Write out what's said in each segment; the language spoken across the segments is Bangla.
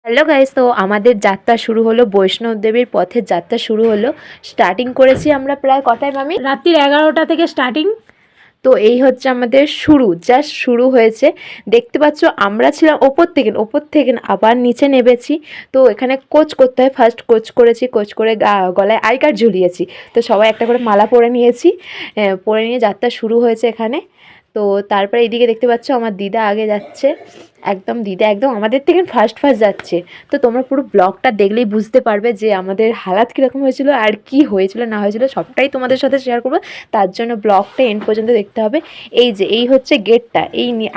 হ্যালো গাইস, তো আমাদের যাত্রা শুরু হলো, বৈষ্ণব দেবীর পথের যাত্রা শুরু হলো। স্টার্টিং করেছি আমরা প্রায় কটায় মামি? রাত্রির 11টা থেকে স্টার্টিং। তো এই হচ্ছে আমাদের শুরু, জাস্ট শুরু হয়েছে। দেখতে পাচ্ছ আমরা ছিলাম ওপর থেকে আবার নিচে নেমেছি। তো এখানে কোচ করতে হয়, ফার্স্ট কোচ করেছি, কোচ করে গলায় আই কার্ড ঝুলিয়েছি। তো সবাই একটা করে মালা পরে নিয়েছি, পরে নিয়ে যাত্রা শুরু হয়েছে এখানে। তো তারপরে এইদিকে দেখতে পাচ্ছ আমার দিদা আগে যাচ্ছে, দিদা একদম আমাদের থেকে ফার্স্ট যাচ্ছে। তো তোমরা পুরো ব্লগটা দেখলেই বুঝতে পারবে যে আমাদের হালাত কীরকম হয়েছিল আর কি হয়েছিল না হয়েছিল সবটাই তোমাদের সাথে শেয়ার করবো। তার জন্য ব্লগটা এন্ড পর্যন্ত দেখতে হবে। এই হচ্ছে গেটটা,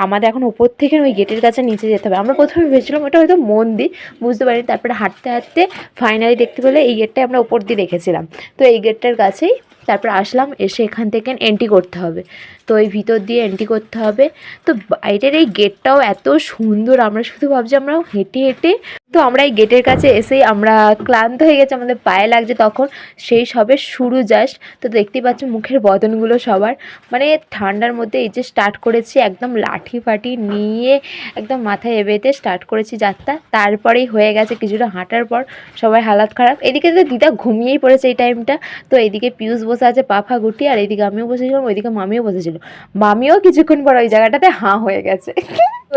আমাদের এখন উপর থেকে ওই গেটের কাছে নিচে যেতে হবে। আমরা প্রথমে ভেবেছিলাম ওটা হয়তো মন্দির, বুঝতে পারিনি। তারপরে হাঁটতে হাঁটতে ফাইনালি দেখতে পেলে এই গেটটাই আমরা উপর দিয়ে দেখেছিলাম। তো এই গেটটার কাছেই তারপর আসলাম, এসে এখান থেকে এন্ট্রি করতে হবে। তো এই ভিতর দিয়ে এন্ট্রি করতে হবে। তো বাইরের এই গেটটাও এত সুন্দর, আমরা শুধু ভাবছি আমরা হেঁটে হেঁটে। তো আমরা এই গেটের কাছে এসেই আমরা ক্লান্ত হয়ে গেছে, আমাদের পায়ে লাগছে তখন, সেই সবে শুরু জাস্ট। তো দেখতেই পাচ্ছ মুখের বদনগুলো সবার, মানে ঠান্ডার মধ্যে এই যে স্টার্ট করেছি, একদম লাঠি ফাটি নিয়ে একদম মাথায় এবেতে স্টার্ট করেছি যাত্রা। তারপরেই হয়ে গেছে কিছুটা হাঁটার পর সবাই হালাত খারাপ। এদিকে তো দিদা ঘুমিয়েই পড়েছে এই টাইমটা। তো এইদিকে পিয়ুষ বসে আছে পাফা গুটি, আর এইদিকে আমিও বসেছিলাম, ওইদিকে মামিও বসেছিল। মামিও কিছুক্ষণ পর ওই জায়গাটাতে হাঁ হয়ে গেছে।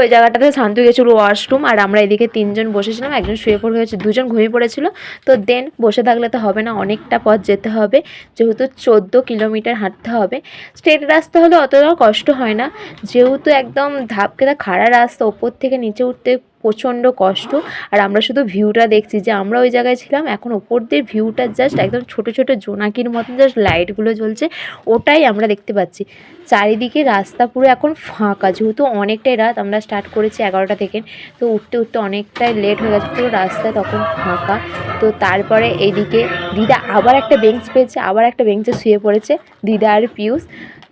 ওই জায়গাটাতে শান্তু গেছিলো ওয়াশরুম, আর আমরা এদিকে তিনজন বসেছিলাম, একজন শুয়ে পড়ে হয়েছে, দুজন ঘুমিয়ে পড়েছিল। তো দেন বসে থাকলে তো হবে না, অনেকটা পথ যেতে হবে, যেহেতু 14 কিলোমিটার হাঁটতে হবে। স্ট্রেট রাস্তা হলে অতটাও কষ্ট হয় না, যেহেতু একদম ধাপকেদা খাড়া রাস্তা, ওপর থেকে নিচে উঠতে প্রচণ্ড কষ্ট। আর আমরা শুধু ভিউটা দেখছি, যে আমরা ওই জায়গায় ছিলাম, এখন ওপর দিয়ে ভিউটা জাস্ট একদম ছোটো ছোটো জোনাকির মতন জাস্ট লাইটগুলো জ্বলছে, ওটাই আমরা দেখতে পাচ্ছি। চারিদিকে রাস্তা পুরো এখন ফাঁকা, যেহেতু অনেকটাই রাত, আমরা স্টার্ট করেছি 11টা থেকে। তো উঠতে উঠতে অনেকটাই লেট হয়ে গেছে, পুরো রাস্তায় তখন ফাঁকা। তো তারপরে এইদিকে দিদা আবার একটা বেঞ্চ পেয়েছে, আবার একটা বেঞ্চে শুয়ে পড়েছে দিদা আর পিয়ুষ।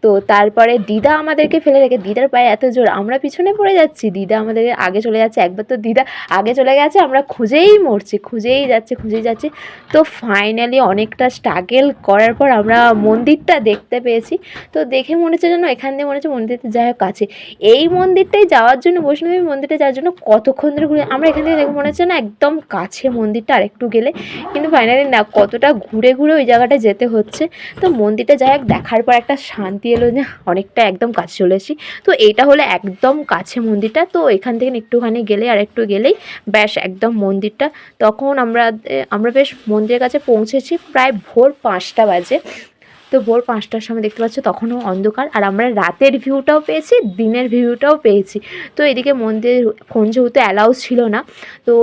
তো তারপরে দিদা আমাদেরকে ফেলে রেখে, দিদার পায়ে এত জোর, আমরা পিছনে পড়ে যাচ্ছি, দিদা আমাদের আগে চলে যাচ্ছে। একবার তো দিদা আগে চলে গেছে, আমরা খুঁজেই মরছি, খুঁজেই যাচ্ছি। তো ফাইনালি অনেকটা স্ট্রাগল করার পর আমরা মন্দিরটা দেখতে পেয়েছি। তো দেখে মনে হচ্ছে যেন এখান দিয়ে মনে হচ্ছে মন্দিরটা যাই হোক কাছে। এই মন্দিরটাই যাওয়ার জন্য, বৈষ্ণবী মন্দিরটা যাওয়ার জন্য কতক্ষণ ধরে ঘুরে আমরা এখান থেকে দেখে মনে হচ্ছে না একদম কাছে মন্দিরটা, আরেকটু গেলে। কিন্তু ফাইনালি না, কতটা ঘুরে ঘুরে ওই জায়গাটা যেতে হচ্ছে। তো মন্দিরটা যাই হোক দেখার পর একটা শান্তি এলো, যে অনেকটা একদম কাছে চলে এসেছি। তো এটা হলো একদম কাছে মন্দিরটা। তো এখান থেকে একটুখানি গেলে আর একটু গেলেই ব্যাস একদম মন্দিরটা। তখন আমরা বেশ মন্দিরের কাছে পৌঁছেছি প্রায় ভোর 5টা বাজে। তো ভোর 5টার সময় দেখতে পাচ্ছ তখনও অন্ধকার, আর আমরা রাতের ভিউটাও পেয়েছি, দিনের ভিউটাও পেয়েছি। তো এদিকে মন্দিরে ফোন যেহেতু অ্যালাউ ছিল না, তো